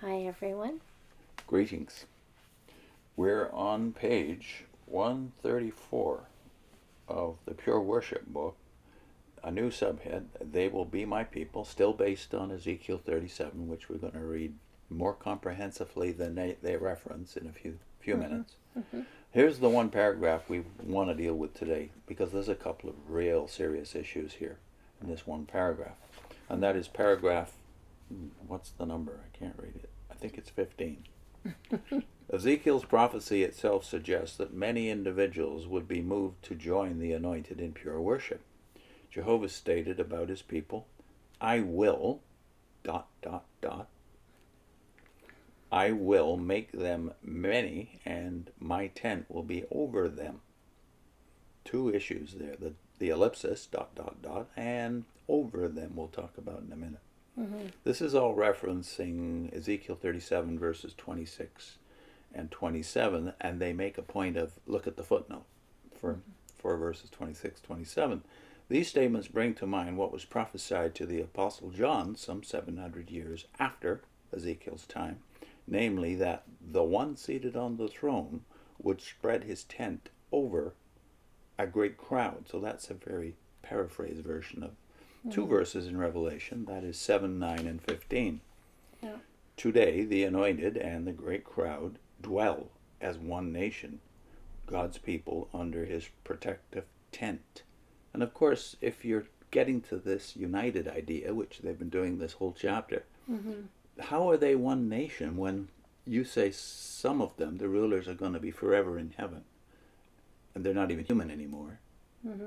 Hi, everyone. Greetings. We're on page 134 of the Pure Worship book, a new subhead, They Will Be My People, still based on Ezekiel 37, which we're going to read more comprehensively than they reference in a few minutes. Here's the one paragraph we want to deal with today, because there's a couple of real serious issues here in this one paragraph. And that is paragraph, what's the number? I can't read it. I think it's 15. Ezekiel's prophecy itself suggests that many individuals would be moved to join the anointed in pure worship. Jehovah stated about his people, I will, ... I will make them many, and my tent will be over them. Two issues there, the ellipsis, ... and over them we'll talk about in a minute. This is all referencing Ezekiel 37 verses 26 and 27, and they make a point of, look at the footnote for verses 26, 27. These statements bring to mind what was prophesied to the Apostle John some 700 years after Ezekiel's time, namely that the one seated on the throne would spread his tent over a great crowd. So that's a very paraphrased version of two verses in Revelation, that is 7, 9, and 15. Yeah. Today, the anointed and the great crowd dwell as one nation, God's people under his protective tent. And of course, if you're getting to this united idea, which they've been doing this whole chapter, how are they one nation when you say some of them, the rulers, are going to be forever in heaven, and they're not even human anymore?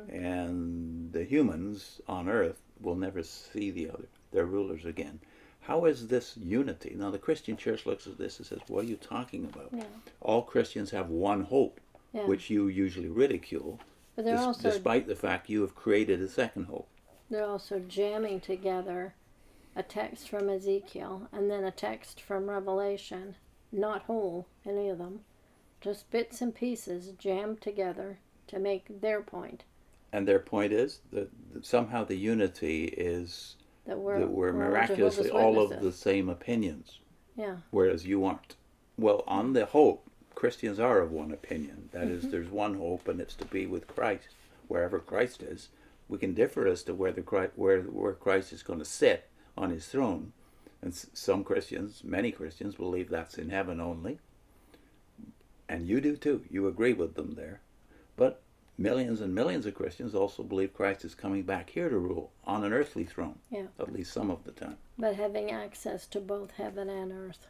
And the humans on earth will never see their rulers again. How is this unity? Now the Christian church looks at this and says, what are you talking about? Yeah. All Christians have one hope, which you usually ridicule, But they're also, despite the fact you have created a second hope. they're also jamming together a text from Ezekiel and then a text from Revelation, not whole, any of them, just bits and pieces jammed together to make their point. And their point is that somehow the unity is That we're miraculously all of the same opinions, whereas you aren't. Well, on the hope, Christians are of one opinion. That is, there's one hope, and it's to be with Christ, wherever Christ is. We can differ as to where Christ is going to sit on his throne. And some Christians, many Christians, believe that's in heaven only. And you do too. You agree with them there. But millions and millions of Christians also believe Christ is coming back here to rule on an earthly throne, at least some of the time. But having access to both heaven and earth.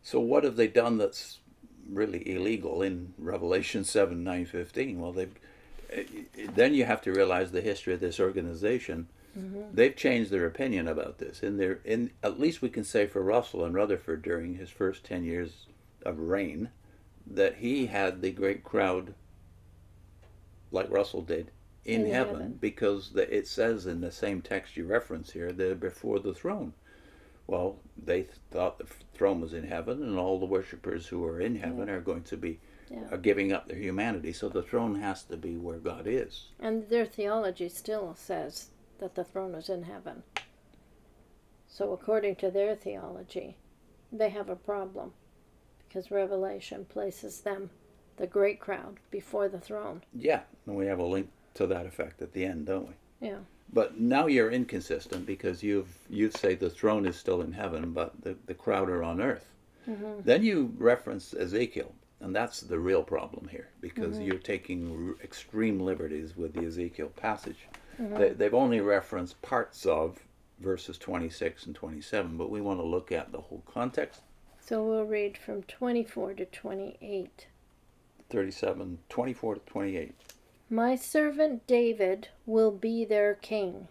So what have they done that's really illegal in Revelation 7, 9, 15? Well, then you have to realize the history of this organization. They've changed their opinion about this. At least we can say for Russell and Rutherford during his first 10 years of reign, that he had the great crowd, like Russell did, in heaven, because it says in the same text you reference here, they're before the throne. Well, they thought the throne was in heaven, and all the worshippers who are in heaven are going to be giving up their humanity. So the throne has to be where God is. And their theology still says that the throne is in heaven. So according to their theology, they have a problem, because Revelation places them, the great crowd, before the throne. Yeah, and we have a link to that effect at the end, don't we? Yeah. But now you're inconsistent, because you say the throne is still in heaven, but the crowd are on earth. Then you reference Ezekiel, and that's the real problem here, because you're taking extreme liberties with the Ezekiel passage. They've only referenced parts of verses 26 and 27, but we want to look at the whole context. So we'll read from 24 to 28. 37, 24 to 28. My servant David will be their king,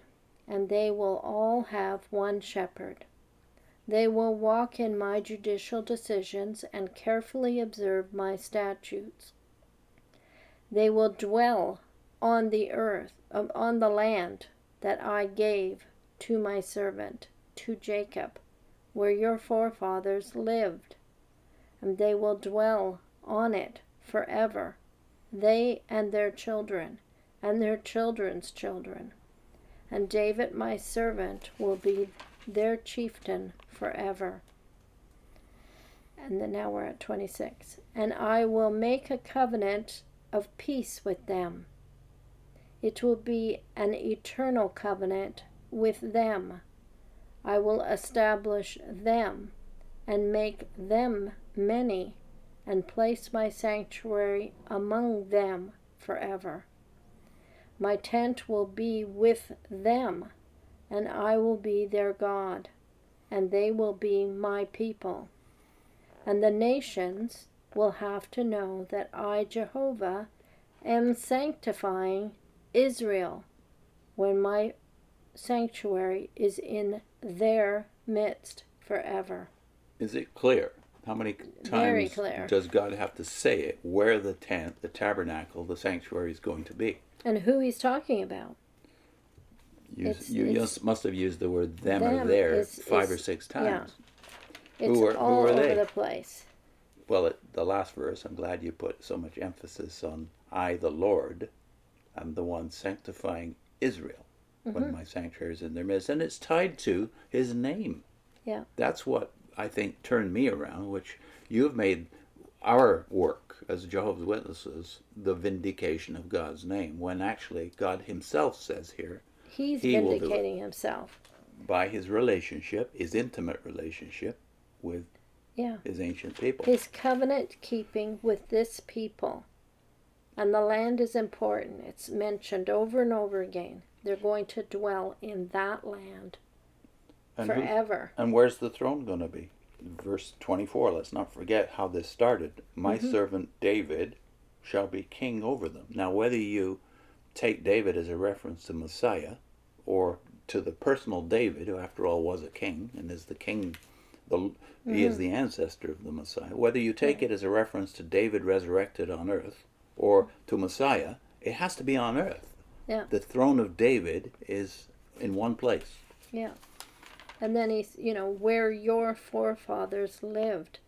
and they will all have one shepherd. They will walk in my judicial decisions and carefully observe my statutes. They will dwell on the earth, on the land that I gave to my servant, to Jacob, where your forefathers lived, and they will dwell on it forever, they and their children, and their children's children. And David my servant will be their chieftain forever. And then now we're at 26. And I will make a covenant of peace with them. It will be an eternal covenant with them. I will establish them and make them many, and place my sanctuary among them forever. My tent will be with them, and I will be their God, and they will be my people. And the nations will have to know that I, Jehovah, am sanctifying Israel when my sanctuary is in their midst forever. Is it clear? How many Very times clear. does God have to say it where the tent, the tabernacle, the sanctuary is going to be? And who he's talking about. You must have used the word them or there five or six times. Yeah. It's all who are over they? the place. Well, the last verse, I'm glad you put so much emphasis on I, the Lord, am the one sanctifying Israel when my sanctuary is in their midst. And it's tied to his name. Yeah. That's what I think turned me around, which you've made our work as Jehovah's Witnesses the vindication of God's name, when actually God himself says here He's he vindicating himself. By his relationship, his intimate relationship with his ancient people. His covenant keeping with this people. And the land is important. It's mentioned over and over again. They're going to dwell in that land forever. And where's the throne going to be? Verse 24, let's not forget how this started. My servant David shall be king over them. Now, whether you take David as a reference to Messiah or to the personal David, who after all was a king and is the king, he is the ancestor of the Messiah, whether you take it as a reference to David resurrected on earth or to Messiah, it has to be on earth. Yeah. The throne of David is in one place. Yeah. And then he's, where your forefathers lived.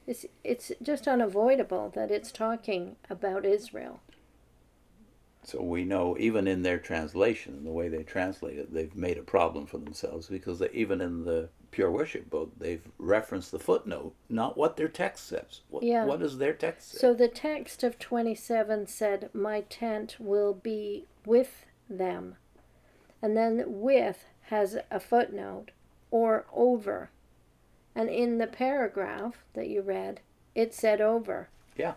It's just unavoidable that it's talking about Israel. So we know, even in their translation, the way they translate it, they've made a problem for themselves, because even in the Pure Worship book, they've referenced the footnote, not what their text says. What does their text say? So the text of 27 said, my tent will be with them. And then with has a footnote, or over. And in the paragraph that you read, it said over. Yeah.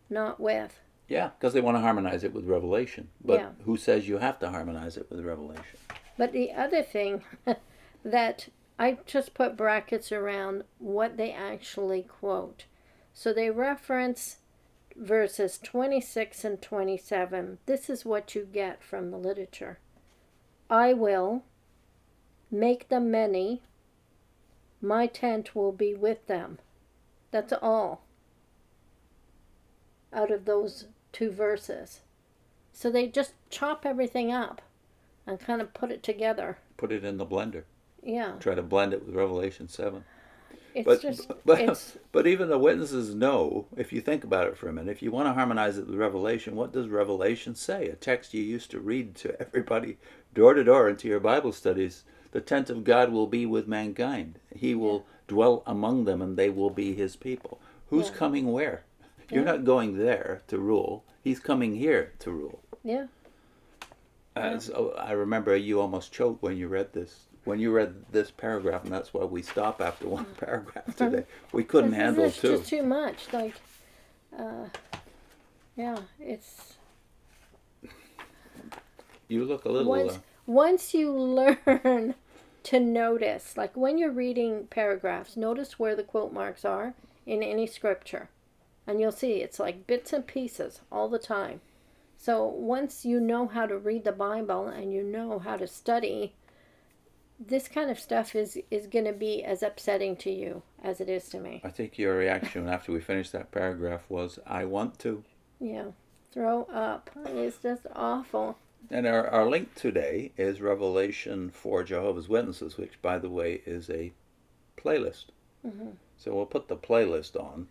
Not with. Yeah, because they want to harmonize it with Revelation. But who says you have to harmonize it with Revelation? But the other thing that I just put brackets around what they actually quote. So they reference verses 26 and 27. This is what you get from the literature. I will make them many. My tent will be with them. That's all out of those two verses. So they just chop everything up and kind of put it together. Put it in the blender. Yeah. Try to blend it with Revelation 7. It's but even the witnesses know, if you think about it for a minute, if you want to harmonize it with Revelation, what does Revelation say? A text you used to read to everybody door to door into your Bible studies. The tent of God will be with mankind. He will dwell among them, and they will be his people. Who's coming where? You're not going there to rule. He's coming here to rule. Yeah. So I remember you almost choked when you read this. When you read this paragraph, and that's why we stop after one paragraph today. We couldn't handle it's two. It's just too much. It's... You look a little... Once you learn to notice, like when you're reading paragraphs, notice where the quote marks are in any scripture. And you'll see it's like bits and pieces all the time. So once you know how to read the Bible and you know how to study, this kind of stuff is going to be as upsetting to you as it is to me. I think your reaction after we finished that paragraph was, I want to. Yeah, throw up. It's just awful. And our link today is Revelation for Jehovah's Witnesses, which, by the way, is a playlist. Mm-hmm. So we'll put the playlist on.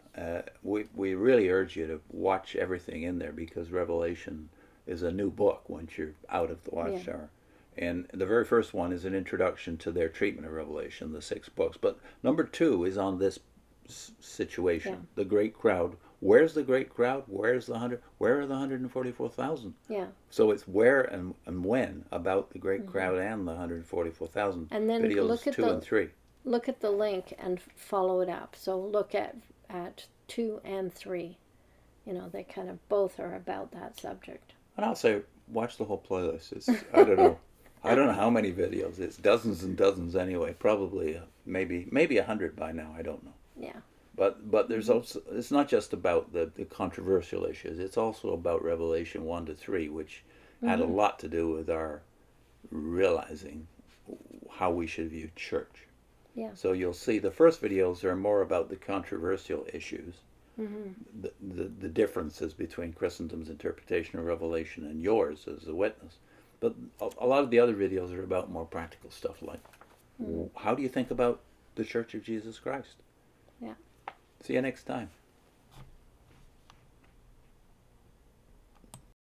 We really urge you to watch everything in there, because Revelation is a new book once you're out of the Watchtower. Yeah. And the very first one is an introduction to their treatment of Revelation, the 6 books. But number 2 is on this situation. Yeah. The great crowd. Where's the great crowd? Where's the 100? Where are the 144,000? Yeah. So it's where and when about the great crowd and the 144,000. And then Videos look at 2 and 3. Look at the link and follow it up. So look at 2 and 3. You know, they kind of both are about that subject. And I'll say, watch the whole playlist. It's, I don't know. I don't know how many videos. It's dozens and dozens anyway. Probably maybe 100 by now. I don't know. Yeah. But there's also, it's not just about the controversial issues. It's also about Revelation 1 to 3, which had a lot to do with our realizing how we should view church. Yeah. So you'll see the first videos are more about the controversial issues, the differences between Christendom's interpretation of Revelation and yours as a witness. But a lot of the other videos are about more practical stuff like, how do you think about the Church of Jesus Christ? Yeah. See you next time.